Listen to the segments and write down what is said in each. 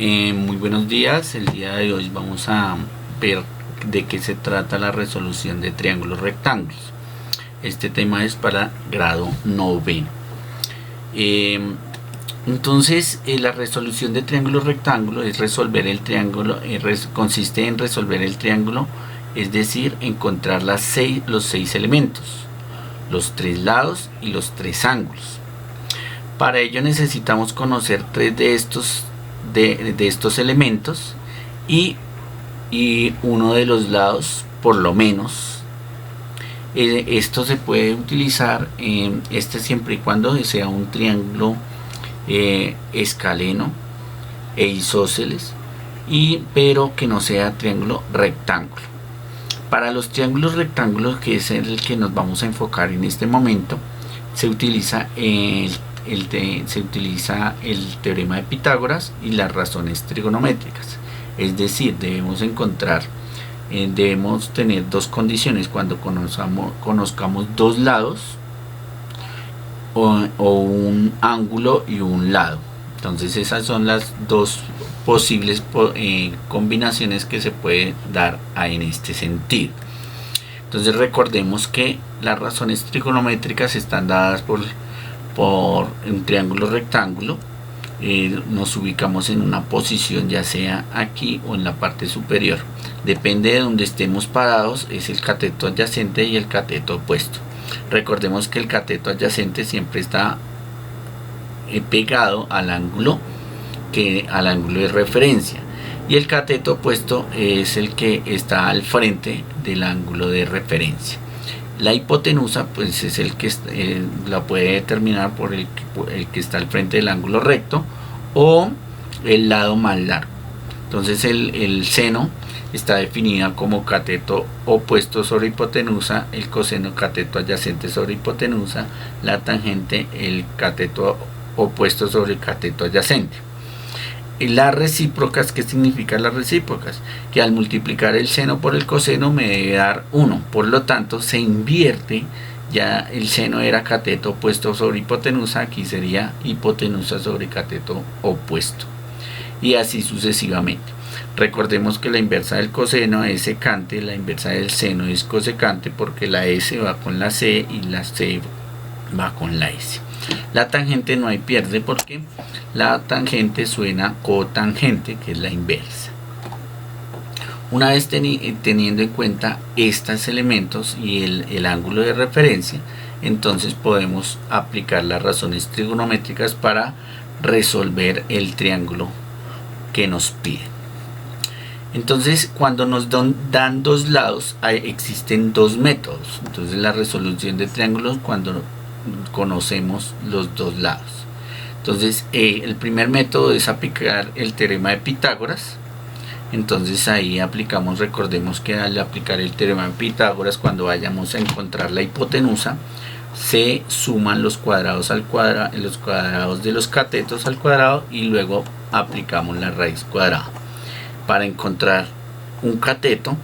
Muy buenos días, el día de hoy vamos a ver de qué se trata la resolución de triángulos rectángulos. Este tema es para grado noveno. Entonces, la resolución de triángulos rectángulos es resolver el triángulo, consiste en resolver el triángulo, es decir, encontrar los seis elementos, los tres lados y los tres ángulos. Para ello necesitamos conocer tres de estos elementos y uno de los lados por lo menos. Esto se puede utilizar siempre y cuando sea un triángulo escaleno e isósceles, pero que no sea triángulo rectángulo. Para los triángulos rectángulos, que es el que nos vamos a enfocar en este momento, se utiliza el teorema de Pitágoras y las razones trigonométricas. Es decir, debemos tener dos condiciones cuando conozcamos dos lados o un ángulo y un lado. Entonces esas son las dos posibles combinaciones que se puede dar en este sentido. Entonces recordemos que las razones trigonométricas están dadas por un triángulo rectángulo. Nos ubicamos en una posición, ya sea aquí o en la parte superior, depende de donde estemos parados. Es el cateto adyacente y el cateto opuesto. Recordemos que el cateto adyacente siempre está pegado al ángulo de referencia, y el cateto opuesto es el que está al frente del ángulo de referencia. La hipotenusa pues es el que la puede determinar por el que está al frente del ángulo recto o el lado más largo. Entonces el seno está definida como cateto opuesto sobre hipotenusa, el coseno cateto adyacente sobre hipotenusa, la tangente el cateto opuesto sobre el cateto adyacente. Las recíprocas, ¿qué significan las recíprocas? Que al multiplicar el seno por el coseno me debe dar 1, por lo tanto se invierte. Ya el seno era cateto opuesto sobre hipotenusa, aquí sería hipotenusa sobre cateto opuesto, y así sucesivamente. Recordemos que la inversa del coseno es secante, la inversa del seno es cosecante, porque la S va con la C y la C va con la S. La tangente no hay pierde, porque la tangente suena cotangente, que es la inversa. Una vez teniendo en cuenta estos elementos y el ángulo de referencia, entonces podemos aplicar las razones trigonométricas para resolver el triángulo que nos piden. Entonces, cuando nos dan dos lados, existen dos métodos. Entonces, la resolución de triángulos cuando conocemos los dos lados. Entonces, el primer método es aplicar el teorema de Pitágoras. Entonces ahí recordemos que al aplicar el teorema de Pitágoras, cuando vayamos a encontrar la hipotenusa, se suman los cuadrados los cuadrados de los catetos al cuadrado, y luego aplicamos la raíz cuadrada. Para encontrar un cateto,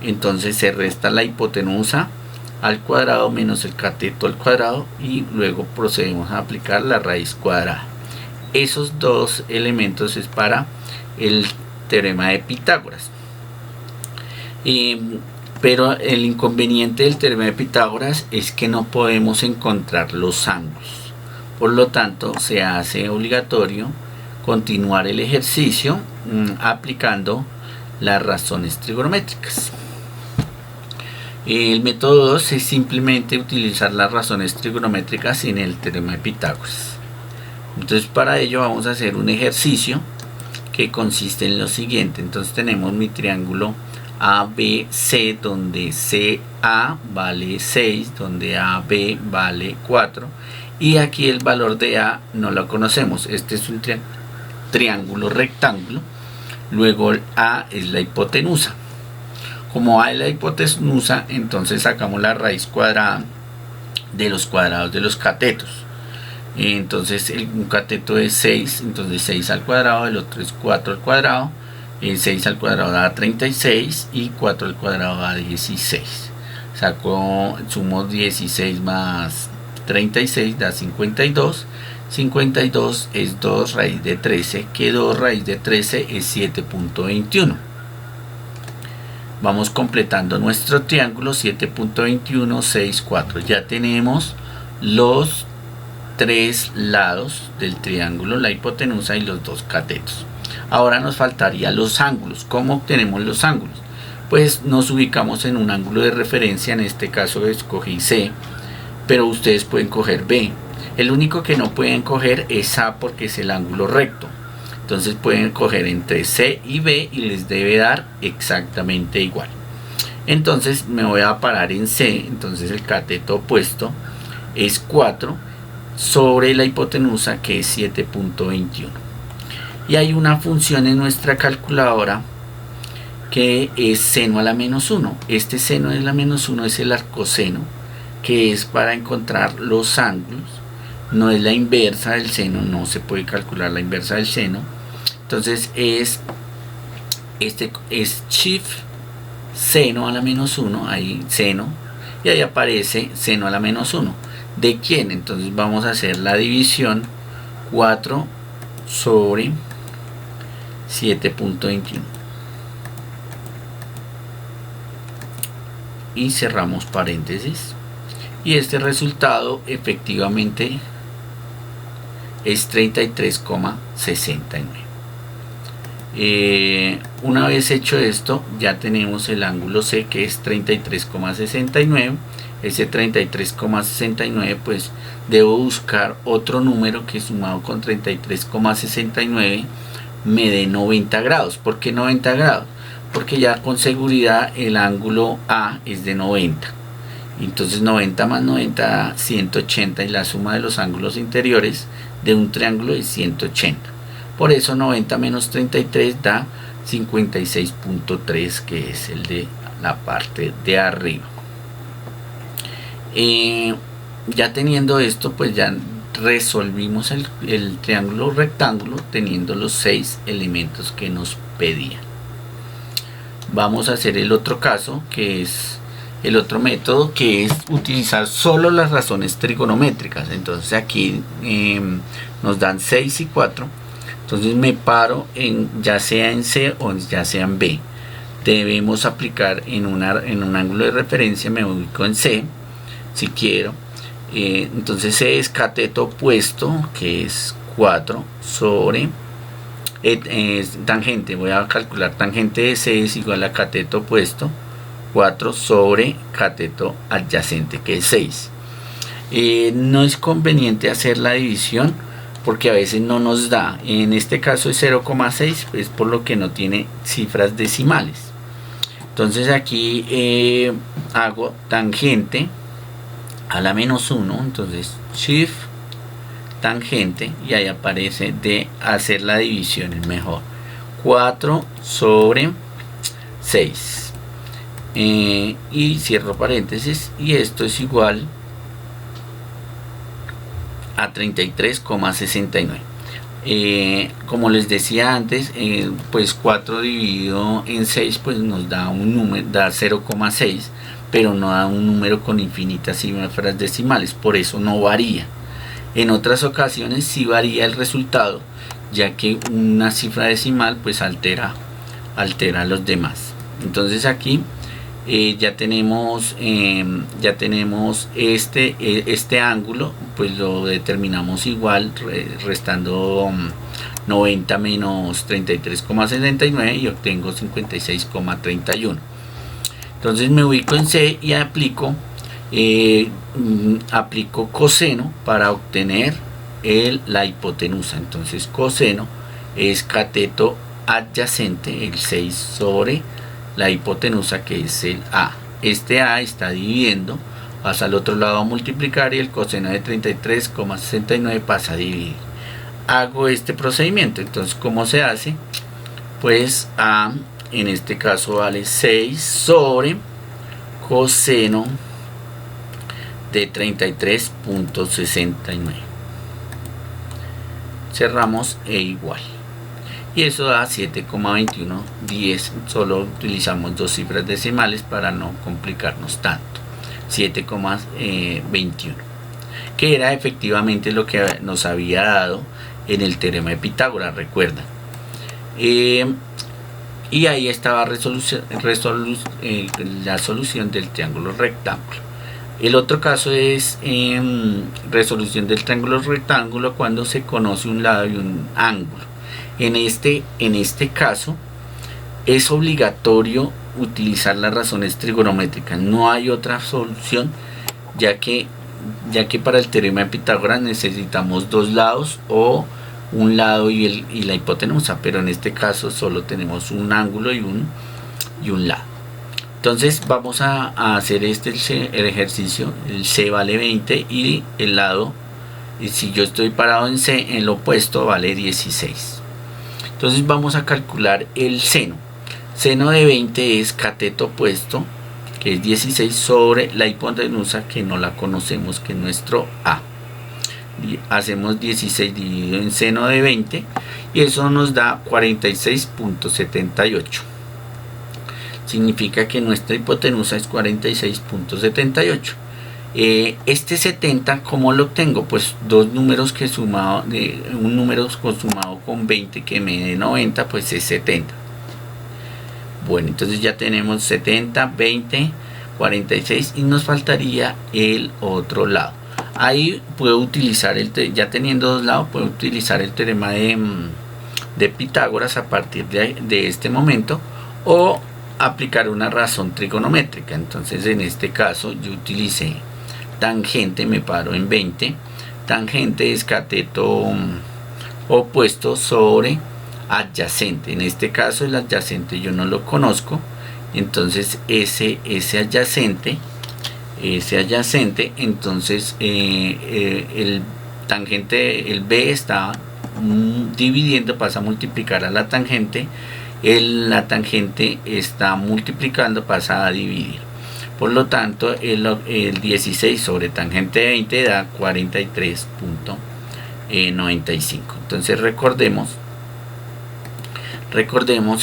entonces se resta la hipotenusa al cuadrado menos el cateto al cuadrado, y luego procedemos a aplicar la raíz cuadrada. Esos dos elementos es para el teorema de Pitágoras. Pero el inconveniente del teorema de Pitágoras es que no podemos encontrar los ángulos. Por lo tanto, se hace obligatorio continuar el ejercicio aplicando las razones trigonométricas. El método 2 es simplemente utilizar las razones trigonométricas en el teorema de Pitágoras. Entonces, para ello vamos a hacer un ejercicio que consiste en lo siguiente. Entonces tenemos mi triángulo ABC, donde CA vale 6, donde AB vale 4, y aquí el valor de A no lo conocemos. Este es un triángulo rectángulo. Luego A es la hipotenusa. Como A es la hipotenusa, entonces sacamos la raíz cuadrada de los cuadrados de los catetos. Entonces un cateto es 6, entonces 6 al cuadrado, el otro es 4 al cuadrado, 6 al cuadrado da 36 y 4 al cuadrado da 16. Sumo 16 más 36 da 52. 52 es 2 raíz de 13, que 2 raíz de 13 es 7.21. Vamos completando nuestro triángulo. 7.21, 6, 4. Ya tenemos los tres lados del triángulo, la hipotenusa y los dos catetos. Ahora nos faltaría los ángulos. ¿Cómo obtenemos los ángulos? Pues nos ubicamos en un ángulo de referencia. En este caso escogí C, pero ustedes pueden coger B. El único que no pueden coger es A porque es el ángulo recto. Entonces pueden coger entre C y B y les debe dar exactamente igual. Entonces me voy a parar en C. Entonces el cateto opuesto es 4 sobre la hipotenusa, que es 7.21. Y hay una función en nuestra calculadora que es seno a la menos 1. Este seno de la menos 1 es el arcoseno, que es para encontrar los ángulos. No es la inversa del seno, no se puede calcular la inversa del seno. Entonces es shift seno a la menos 1, ahí seno, y ahí aparece seno a la menos 1. ¿De quién? Entonces vamos a hacer la división. 4 sobre 7.21 y cerramos paréntesis, y este resultado efectivamente es 33,69. Una vez hecho esto, ya tenemos el ángulo C, que es 33,69. Ese 33,69 pues debo buscar otro número que sumado con 33,69 me dé 90 grados. ¿Por qué 90 grados? Porque ya con seguridad el ángulo A es de 90. Entonces 90 más 90 da 180, y la suma de los ángulos interiores de un triángulo es 180. Por eso 90 menos 33 da 56.3, que es el de la parte de arriba. Ya teniendo esto, pues ya resolvimos el triángulo rectángulo teniendo los 6 elementos que nos pedían. Vamos a hacer el otro caso, que es el otro método, que es utilizar solo las razones trigonométricas. Entonces aquí nos dan 6 y 4. Entonces me paro ya sea en C o ya sea en B. Debemos aplicar en un ángulo de referencia. Me ubico en C si quiero. Entonces C es cateto opuesto, que es 4 sobre tangente. Voy a calcular tangente de C es igual a cateto opuesto 4 sobre cateto adyacente, que es 6. No es conveniente hacer la división porque a veces no nos da. En este caso es 0,6, pues por lo que no tiene cifras decimales. Entonces aquí hago tangente a la menos 1, entonces shift tangente, y ahí aparece de hacer la división es mejor. 4 sobre 6 y cierro paréntesis, y esto es igual a 33,69. Como les decía antes, pues 4 dividido en 6 pues nos da un número, da 0,6, pero no da un número con infinitas cifras decimales, por eso no varía. En otras ocasiones sí varía el resultado, ya que una cifra decimal pues altera los demás. Entonces aquí ya tenemos este ángulo, pues lo determinamos igual, restando 90 menos 33,69 y obtengo 56,31. Entonces me ubico en C y aplico coseno para obtener la hipotenusa. Entonces coseno es cateto adyacente, el 6 sobre la hipotenusa, que es el A. Este A está dividiendo, pasa al otro lado a multiplicar, y el coseno de 33,69 pasa a dividir. Hago este procedimiento. Entonces, ¿cómo se hace? Pues A en este caso vale 6 sobre coseno de 33.69. Cerramos e igual. Y eso da 7,2110. Solo utilizamos dos cifras decimales para no complicarnos tanto. 7,21. que era efectivamente lo que nos había dado en el teorema de Pitágoras, recuerdan. Y ahí estaba la solución del triángulo rectángulo. El otro caso es resolución del triángulo rectángulo cuando se conoce un lado y un ángulo. En este caso es obligatorio utilizar las razones trigonométricas, no hay otra solución, ya que para el teorema de Pitágoras necesitamos dos lados o un lado y la hipotenusa, pero en este caso solo tenemos un ángulo y un lado. Entonces vamos a hacer el ejercicio. El C vale 20 y el lado, y si yo estoy parado en C, en el opuesto vale 16. Entonces vamos a calcular el seno. Seno de 20 es cateto opuesto, que es 16, sobre la hipotenusa, que no la conocemos, que es nuestro A. Hacemos 16 dividido en seno de 20 y eso nos da 46.78. Significa que nuestra hipotenusa es 46.78. Este 70, ¿cómo lo obtengo? Pues dos números que sumado, un número consumado con 20 que me dé 90, pues es 70. Bueno, entonces ya tenemos 70, 20, 46 y nos faltaría el otro lado. Ahí puedo utilizar, ya teniendo dos lados, puedo utilizar el teorema de Pitágoras a partir de este momento, o aplicar una razón trigonométrica. Entonces en este caso yo utilicé tangente, me paro en 20. Tangente es cateto opuesto sobre adyacente. En este caso el adyacente yo no lo conozco, entonces ese adyacente, entonces el tangente, el B está dividiendo, pasa a multiplicar a la tangente, la tangente está multiplicando, pasa a dividir. Por lo tanto el 16 sobre tangente de 20 da 43.95. entonces recordemos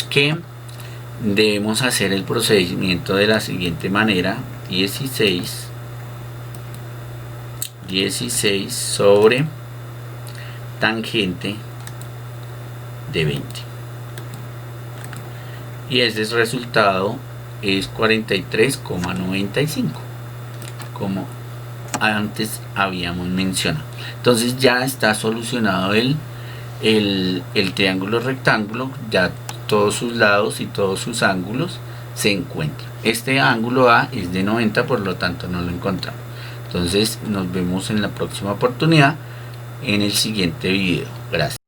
que debemos hacer el procedimiento de la siguiente manera: 16 sobre tangente de 20, y ese resultado es 43,95, como antes habíamos mencionado. Entonces ya está solucionado el triángulo rectángulo, ya todos sus lados y todos sus ángulos se encuentran. Este ángulo A es de 90, por lo tanto no lo encontramos. Entonces nos vemos en la próxima oportunidad en el siguiente video. Gracias.